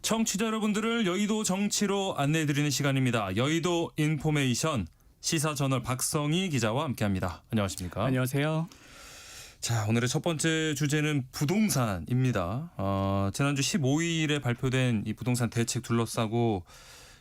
청취자 여러분들을 여의도 정치로 안내해드리는 시간입니다. 여의도 인포메이션 시사저널 박성희 기자와 함께합니다. 안녕하십니까? 안녕하세요. 자, 오늘의 첫 번째 주제는 부동산입니다. 지난주 15일에 발표된 이 부동산 대책 둘러싸고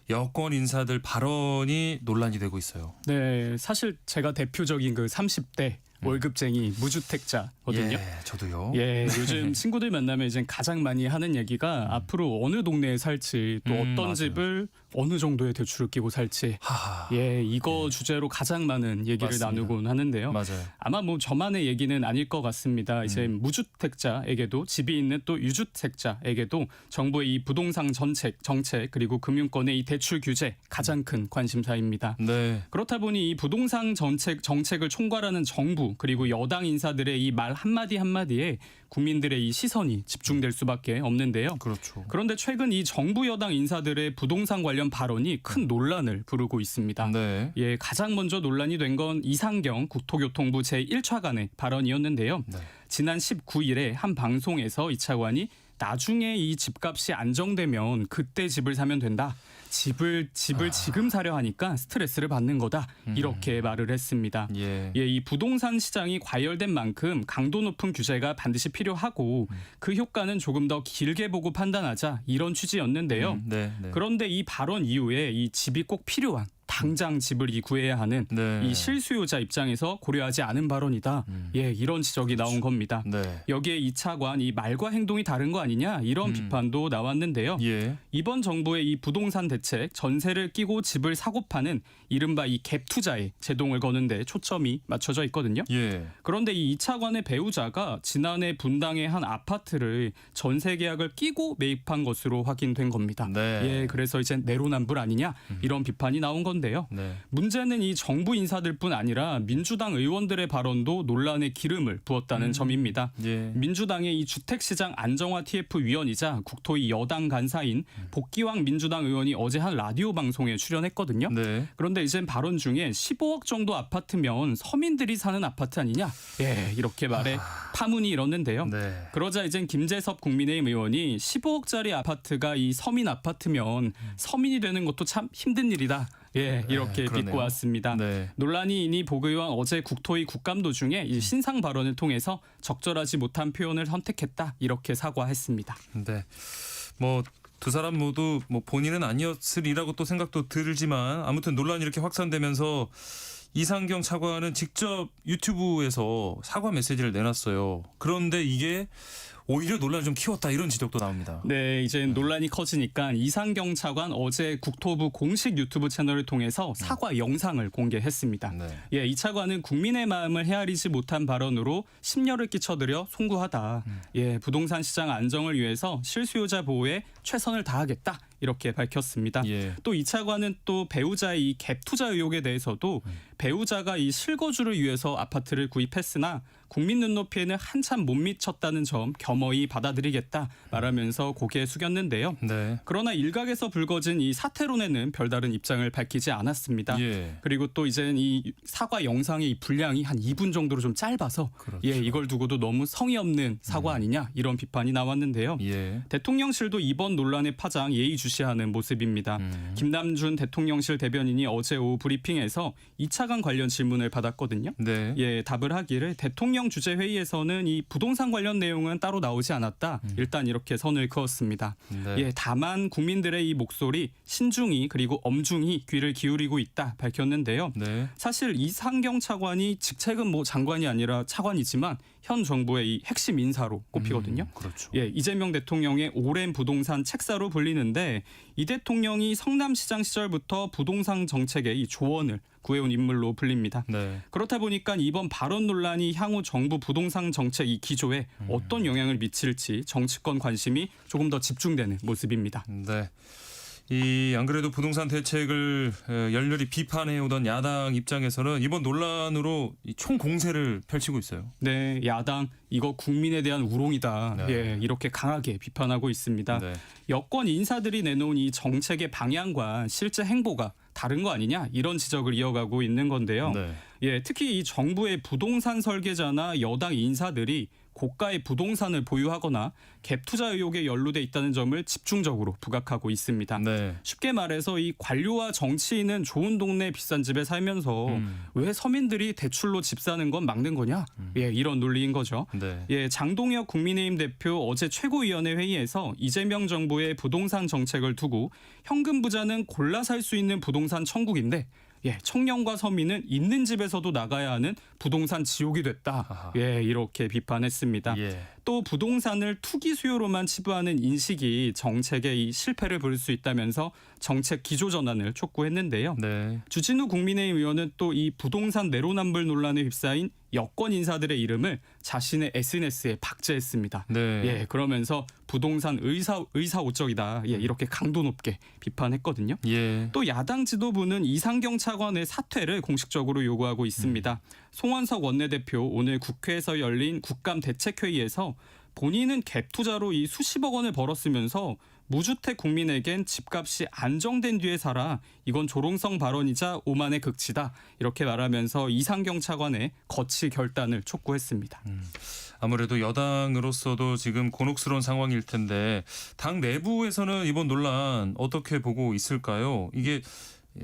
여권 인사들 발언이 논란이 되고 있어요. 네, 사실 제가 대표적인 그 30대 월급쟁이 무주택자거든요. 예, 저도요. 예, 요즘 친구들 만나면 이제 가장 많이 하는 얘기가 앞으로 어느 동네에 살지 또 어떤 맞아요. 집을 어느 정도의 대출을 끼고 살지. 하하. 예, 이거 주제로 가장 많은 얘기를 맞습니다. 나누곤 하는데요. 맞아요. 아마 뭐 저만의 얘기는 아닐 것 같습니다. 이제 무주택자에게도 집이 있는 또 유주택자에게도 정부의 이 부동산 정책 그리고 금융권의 이 대출 규제 가장 큰 관심사입니다. 네. 그렇다 보니 이 부동산 정책을 총괄하는 정부 그리고 여당 인사들의 이 말 한마디 한마디에 국민들의 이 시선이 집중될 수밖에 없는데요. 그렇죠. 그런데 최근 이 정부 여당 인사들의 부동산 관련 발언이 큰 논란을 부르고 있습니다. 네. 예, 가장 먼저 논란이 된 건 이상경 국토교통부 제1차관의 발언이었는데요. 네. 지난 19일에 한 방송에서 이 차관이 나중에 이 집값이 안정되면 그때 집을 사면 된다. 집을 지금 사려 하니까 스트레스를 받는 거다. 이렇게 말을 했습니다. 예. 예, 이 부동산 시장이 과열된 만큼 강도 높은 규제가 반드시 필요하고 그 효과는 조금 더 길게 보고 판단하자 이런 취지였는데요. 네. 네. 그런데 이 발언 이후에 이 집이 꼭 필요한 당장 집을 구해야 하는 네. 이 실수요자 입장에서 고려하지 않은 발언이다. 예, 이런 지적이 나온 겁니다. 네. 여기에 이 차관 이 말과 행동이 다른 거 아니냐 이런 비판도 나왔는데요. 예. 이번 정부의 이 부동산 대책 전세를 끼고 집을 사고 파는 이른바 이 갭 투자에 제동을 거는 데 초점이 맞춰져 있거든요. 예. 그런데 이 차관의 배우자가 지난해 분당의 한 아파트를 전세 계약을 끼고 매입한 것으로 확인된 겁니다. 네. 예, 그래서 이제 내로남불 아니냐 이런 비판이 나온 건데요. 네. 문제는 이 정부 인사들뿐 아니라 민주당 의원들의 발언도 논란에 기름을 부었다는 점입니다. 예. 민주당의 이 주택시장 안정화 TF 위원이자 국토위 여당 간사인 복기왕 민주당 의원이 어제 한 라디오 방송에 출연했거든요. 네. 그런데 이젠 발언 중에 15억 정도 아파트면 서민들이 사는 아파트 아니냐? 예, 이렇게 말해 파문이 일었는데요. 네. 그러자 이젠 김재섭 국민의힘 의원이 15억짜리 아파트가 이 서민 아파트면 서민이 되는 것도 참 힘든 일이다. 예, 이렇게 그러네요. 빗고 왔습니다. 네. 논란이 이니 복 의원 어제 국토위 국감도 중에 이 신상 발언을 통해서 적절하지 못한 표현을 선택했다. 이렇게 사과했습니다. 네. 뭐 두 사람 모두 뭐 본인은 아니었으리라고 또 생각도 들지만 아무튼 논란이 이렇게 확산되면서 이상경 차관은 직접 유튜브에서 사과 메시지를 내놨어요. 그런데 이게 오히려 논란을 좀 키웠다 이런 지적도 나옵니다. 네, 이제 논란이 커지니까 이상경 차관 어제 국토부 공식 유튜브 채널을 통해서 사과 영상을 공개했습니다. 네. 예, 이 차관은 국민의 마음을 헤아리지 못한 발언으로 심려를 끼쳐드려 송구하다. 예, 부동산 시장 안정을 위해서 실수요자 보호에 최선을 다하겠다. 이렇게 밝혔습니다. 예. 또 이 차관은 또 배우자의 이 갭 투자 의혹에 대해서도 배우자가 이 실거주를 위해서 아파트를 구입했으나 국민 눈높이에는 한참 못 미쳤다는 점 겸허히 받아들이겠다 말하면서 고개 숙였는데요. 네. 그러나 일각에서 불거진 이 사태론에는 별다른 입장을 밝히지 않았습니다. 예. 그리고 또 이제는 이 사과 영상의 이 분량이 한 2분 정도로 좀 짧아서 그렇죠. 예, 이걸 두고도 너무 성의 없는 사과 아니냐 이런 비판이 나왔는데요. 예. 대통령실도 이번 논란의 파장 예의주시하는 모습입니다. 김남준 대통령실 대변인이 어제 오후 브리핑에서 2차관 관련 질문을 받았거든요. 네. 예, 답을 하기를 대통령 주재 회의에서는 이 부동산 관련 내용은 따로 나오지 않았다. 일단 이렇게 선을 그었습니다. 네. 예, 다만 국민들의 이 목소리 신중히 그리고 엄중히 귀를 기울이고 있다 밝혔는데요. 네. 사실 이상경 차관이 직책은 뭐 장관이 아니라 차관이지만 현 정부의 이 핵심 인사로 꼽히거든요. 그렇죠. 예, 이재명 대통령의 오랜 부동산 책사로 불리는데 이 대통령이 성남시장 시절부터 부동산 정책의 이 조언을 구해온 인물로 불립니다. 네. 그렇다 보니까 이번 발언 논란이 향후 정부 부동산 정책 이 기조에 어떤 영향을 미칠지 정치권 관심이 조금 더 집중되는 모습입니다. 네. 안 그래도 부동산 대책을 열렬히 비판해오던 야당 입장에서는 이번 논란으로 총 공세를 펼치고 있어요. 네, 야당 이거 국민에 대한 우롱이다. 네. 예, 이렇게 강하게 비판하고 있습니다. 네. 여권 인사들이 내놓은 이 정책의 방향과 실제 행보가 다른 거 아니냐 이런 지적을 이어가고 있는 건데요. 네. 예, 특히 이 정부의 부동산 설계자나 여당 인사들이 고가의 부동산을 보유하거나 갭 투자 의혹에 연루돼 있다는 점을 집중적으로 부각하고 있습니다. 네. 쉽게 말해서 이 관료와 정치인은 좋은 동네 비싼 집에 살면서 왜 서민들이 대출로 집 사는 건 막는 거냐? 예, 이런 논리인 거죠. 네. 예, 장동혁 국민의힘 대표 어제 최고위원회 회의에서 이재명 정부의 부동산 정책을 두고 현금 부자는 골라 살 수 있는 부동산 천국인데 예, 청년과 서민은 있는 집에서도 나가야 하는 부동산 지옥이 됐다. 아하. 예, 이렇게 비판했습니다. 예. 또 부동산을 투기 수요로만 치부하는 인식이 정책의 이 실패를 부를 수 있다면서 정책 기조 전환을 촉구했는데요. 네. 주진우 국민의힘 의원은 또 이 부동산 내로남불 논란에 휩싸인 여권 인사들의 이름을 자신의 SNS에 박제했습니다. 네. 예, 그러면서 부동산 의사오적이다. 예, 이렇게 강도 높게 비판했거든요. 예. 또 야당 지도부는 이상경 차관의 사퇴를 공식적으로 요구하고 있습니다. 송원석 원내대표 오늘 국회에서 열린 국감대책회의에서 본인은 갭 투자로 이 수십억 원을 벌었으면서 무주택 국민에겐 집값이 안정된 뒤에 살아 이건 조롱성 발언이자 오만의 극치다 이렇게 말하면서 이상경 차관의 거치 결단을 촉구했습니다. 아무래도 여당으로서도 지금 곤혹스러운 상황일 텐데 당 내부에서는 이번 논란 어떻게 보고 있을까요? 이게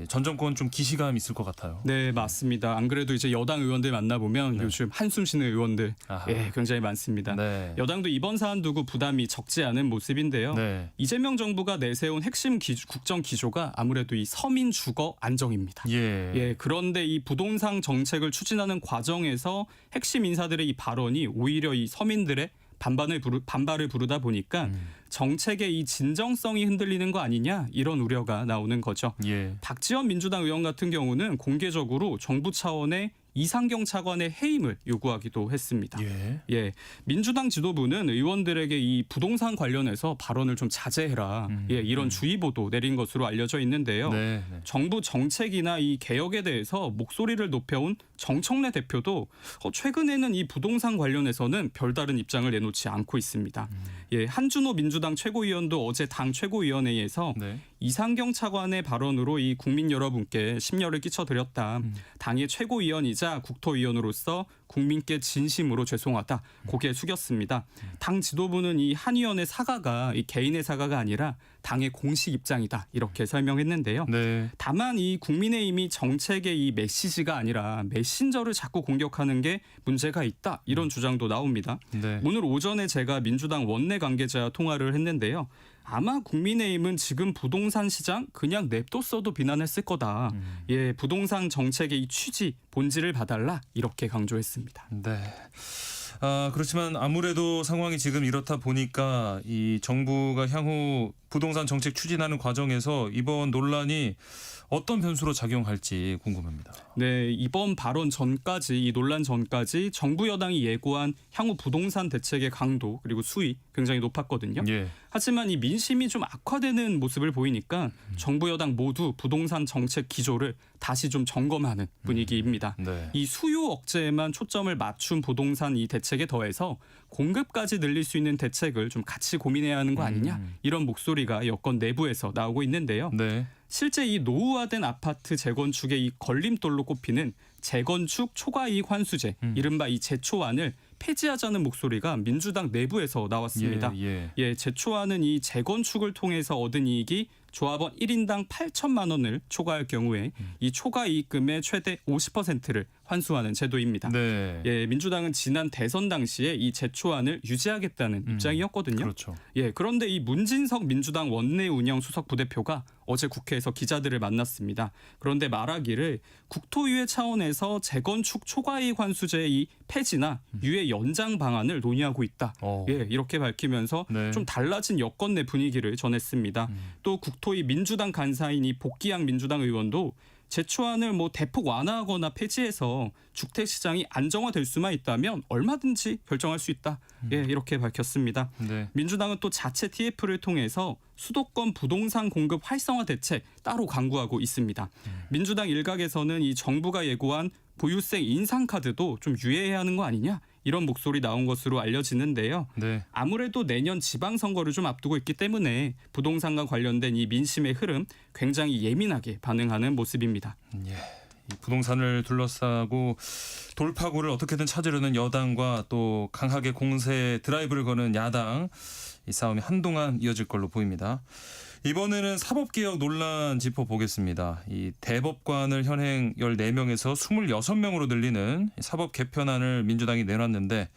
전 정권 좀 기시감 있을 것 같아요. 네, 맞습니다. 안 그래도 이제 여당 의원들 만나보면 요즘 한숨 쉬는 의원들 아하. 예, 굉장히 많습니다. 네. 여당도 이번 사안 두고 부담이 적지 않은 모습인데요. 네. 이재명 정부가 내세운 핵심 국정 기조가 아무래도 이 서민 주거 안정입니다. 예. 예, 그런데 이 부동산 정책을 추진하는 과정에서 핵심 인사들의 이 발언이 오히려 이 서민들의 반발을 부르다 보니까 정책의 이 진정성이 흔들리는 거 아니냐 이런 우려가 나오는 거죠. 예. 박지원 민주당 의원 같은 경우는 공개적으로 정부 차원의 이상경 차관의 해임을 요구하기도 했습니다. 예. 예, 민주당 지도부는 의원들에게 이 부동산 관련해서 발언을 좀 자제해라. 예, 이런 주의보도 내린 것으로 알려져 있는데요. 네. 네. 정부 정책이나 이 개혁에 대해서 목소리를 높여온 정청래 대표도 최근에는 이 부동산 관련해서는 별다른 입장을 내놓지 않고 있습니다. 예, 한준호 민주당 최고위원도 어제 당 최고위원회에서 네. 이상경 차관의 발언으로 이 국민 여러분께 심려를 끼쳐드렸다. 당의 최고위원이자 국토위원으로서 국민께 진심으로 죄송하다. 고개 숙였습니다. 당 지도부는 이 한 의원의 사과가 이 개인의 사과가 아니라 당의 공식 입장이다. 이렇게 설명했는데요. 네. 다만 이 국민의힘이 정책의 이 메시지가 아니라 메신저를 자꾸 공격하는 게 문제가 있다. 이런 주장도 나옵니다. 네. 오늘 오전에 제가 민주당 원내 관계자와 통화를 했는데요. 아마 국민의힘은 지금 부동산 시장 그냥 냅뒀어도 비난했을 거다. 예, 부동산 정책의 이 취지, 본질을 봐달라 이렇게 강조했습니다. 네. 그렇지만 아무래도 상황이 지금 이렇다 보니까 이 정부가 향후 부동산 정책 추진하는 과정에서 이번 논란이 어떤 변수로 작용할지 궁금합니다. 네, 이번 발언 전까지 이 논란 전까지 정부 여당이 예고한 향후 부동산 대책의 강도 그리고 수위 굉장히 높았거든요. 예. 하지만 이 민심이 좀 악화되는 모습을 보이니까 정부 여당 모두 부동산 정책 기조를 다시 좀 점검하는 분위기입니다. 네. 이 수요 억제에만 초점을 맞춘 부동산 이 대책에 더해서 공급까지 늘릴 수 있는 대책을 좀 같이 고민해야 하는 거 아니냐 이런 목소리가 여권 내부에서 나오고 있는데요. 네. 실제 이 노후화된 아파트 재건축의 이 걸림돌로 꼽히는 재건축 초과이익 환수제, 이른바 이 재초안을 폐지하자는 목소리가 민주당 내부에서 나왔습니다. 예, 재초안은 이 재건축을 통해서 얻은 이익이 조합원 1인당 8천만 원을 초과할 경우에 이 초과이익금의 최대 50%를 환수하는 제도입니다. 네. 예, 민주당은 지난 대선 당시에 이 재초안을 유지하겠다는 입장이었거든요. 그렇죠. 예, 그런데 이 문진석 민주당 원내 운영 수석 부대표가 어제 국회에서 기자들을 만났습니다. 그런데 말하기를 국토유예 차원에서 재건축 초과이익 환수제의 이 폐지나 유예 연장 방안을 논의하고 있다. 예, 이렇게 밝히면서 네. 좀 달라진 여권 내 분위기를 전했습니다. 또 국토위 민주당 간사인 이 복기양 민주당 의원도 재초안을 대폭 완화하거나 폐지해서 주택 시장이 안정화될 수만 있다면 얼마든지 결정할 수 있다. 예, 이렇게 밝혔습니다. 네. 민주당은 또 자체 TF를 통해서 수도권 부동산 공급 활성화 대책 따로 강구하고 있습니다. 민주당 일각에서는 이 정부가 예고한 보유세 인상카드도 좀 유예해야 하는 거 아니냐 이런 목소리 나온 것으로 알려지는데요. 네. 아무래도 내년 지방선거를 좀 앞두고 있기 때문에 부동산과 관련된 이 민심의 흐름 굉장히 예민하게 반응하는 모습입니다. 예. 이 부동산을 둘러싸고 돌파구를 어떻게든 찾으려는 여당과 또 강하게 공세 드라이브를 거는 야당, 이 싸움이 한동안 이어질 걸로 보입니다. 이번에는 사법개혁 논란 짚어보겠습니다. 이 대법관을 현행 14명에서 26명으로 늘리는 사법 개편안을 민주당이 내놨는데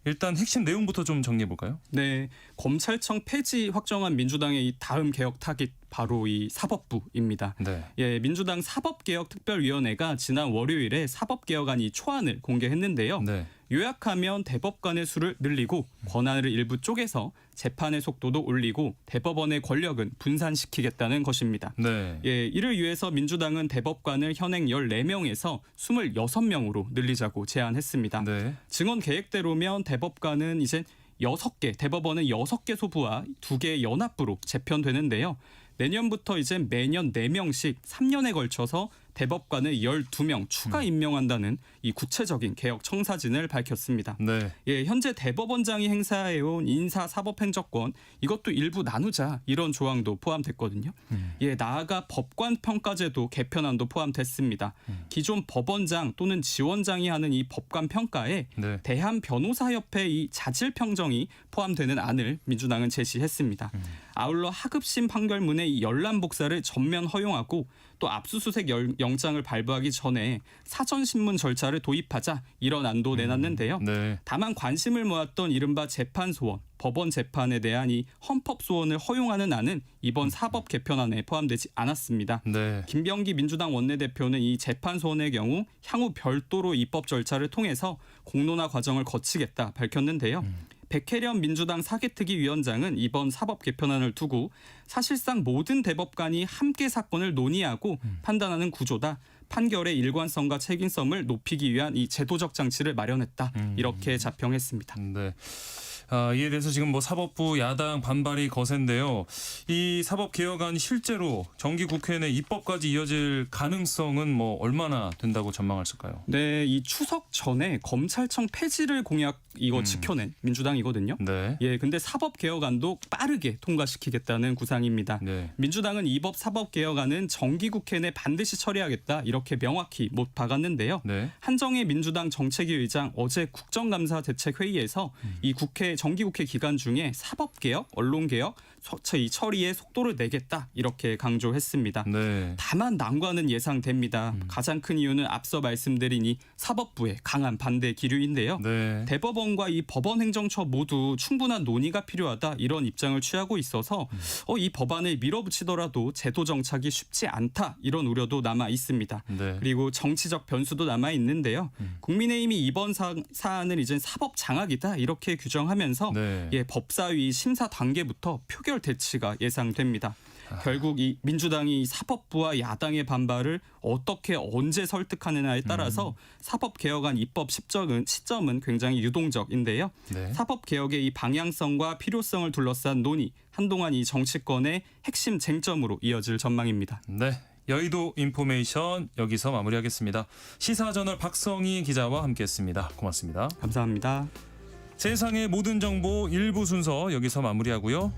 일단 핵심 내용부터 좀 정리해볼까요? 네, 검찰청 폐지 확정한 민주당의 이 다음 개혁 타깃 바로 이 사법부입니다. 네. 예, 민주당 사법개혁특별위원회가 지난 월요일에 사법개혁안 이 초안을 공개했는데요. 네. 요약하면 대법관의 수를 늘리고 권한을 일부 쪼개서 재판의 속도도 올리고 대법원의 권력은 분산시키겠다는 것입니다. 네. 예, 이를 위해서 민주당은 대법관을 현행 14명에서 26명으로 늘리자고 제안했습니다. 네. 증언 계획대로면 대법관은 이제 6개, 대법원은 6개 소부와 2개 연합부로 재편되는데요. 내년부터 이제 매년 4명씩 3년에 걸쳐서 대법관을 12명 추가 임명한다는 이 구체적인 개혁 청사진을 밝혔습니다. 네. 예, 현재 대법원장이 행사해온 인사사법행정권 이것도 일부 나누자 이런 조항도 포함됐거든요. 예, 나아가 법관 평가제도 개편안도 포함됐습니다. 기존 법원장 또는 지원장이 하는 이 법관 평가에 네. 대한변호사협회 이 자질 평정이 포함되는 안을 민주당은 제시했습니다. 아울러 하급심 판결문의 이 열람 복사를 전면 허용하고 또 압수수색 영장을 발부하기 전에 사전신문 절차를 도입하자 이런 안도 내놨는데요. 네. 다만 관심을 모았던 이른바 재판소원, 법원 재판에 대한 이 헌법소원을 허용하는 안은 이번 사법 개편안에 포함되지 않았습니다. 네. 김병기 민주당 원내대표는 이 재판소원의 경우 향후 별도로 입법 절차를 통해서 공론화 과정을 거치겠다 밝혔는데요. 백혜련 민주당 사개특위 위원장은 이번 사법 개편안을 두고 사실상 모든 대법관이 함께 사건을 논의하고 판단하는 구조다. 판결의 일관성과 책임성을 높이기 위한 이 제도적 장치를 마련했다. 이렇게 자평했습니다. 네. 이에 대해서 지금 뭐 사법부 야당 반발이 거센데요. 이 사법개혁안이 실제로 정기 국회 내 입법까지 이어질 가능성은 뭐 얼마나 된다고 전망할 수 있을까요? 네, 이 추석 전에 검찰청 폐지를 공약 이거 지켜낸 민주당이거든요. 네. 예, 근데 사법개혁안도 빠르게 통과시키겠다는 구상입니다. 네. 민주당은 이법 사법개혁안은 정기국회 내 반드시 처리하겠다 이렇게 명확히 못 박았는데요. 네. 한정혜 민주당 정책위 의장 어제 국정감사대책회의에서 이 정기국회 기간 중에 사법개혁, 언론개혁, 이 처리에 속도를 내겠다 이렇게 강조했습니다. 네. 다만 난관은 예상됩니다. 가장 큰 이유는 앞서 말씀드린 이 사법부의 강한 반대 기류인데요. 네. 대법원과 이 법원행정처 모두 충분한 논의가 필요하다 이런 입장을 취하고 있어서 이 법안을 밀어붙이더라도 제도 정착이 쉽지 않다 이런 우려도 남아 있습니다. 네. 그리고 정치적 변수도 남아 있는데요. 국민의힘이 이번 사안을 이제 사법 장악이다 이렇게 규정하면서 네. 예, 법사위 심사 단계부터 표결 대치가 예상됩니다. 결국 이 민주당이 사법부와 야당의 반발을 어떻게 언제 설득하느냐에 따라서 사법개혁안 입법 시점은 굉장히 유동적인데요. 네. 사법개혁의 이 방향성과 필요성을 둘러싼 논의 한동안 이 정치권의 핵심 쟁점으로 이어질 전망입니다. 네. 여의도 인포메이션 여기서 마무리하겠습니다. 시사저널 박성희 기자와 함께했습니다. 고맙습니다. 감사합니다. 세상의 모든 정보 1부 순서 여기서 마무리하고요.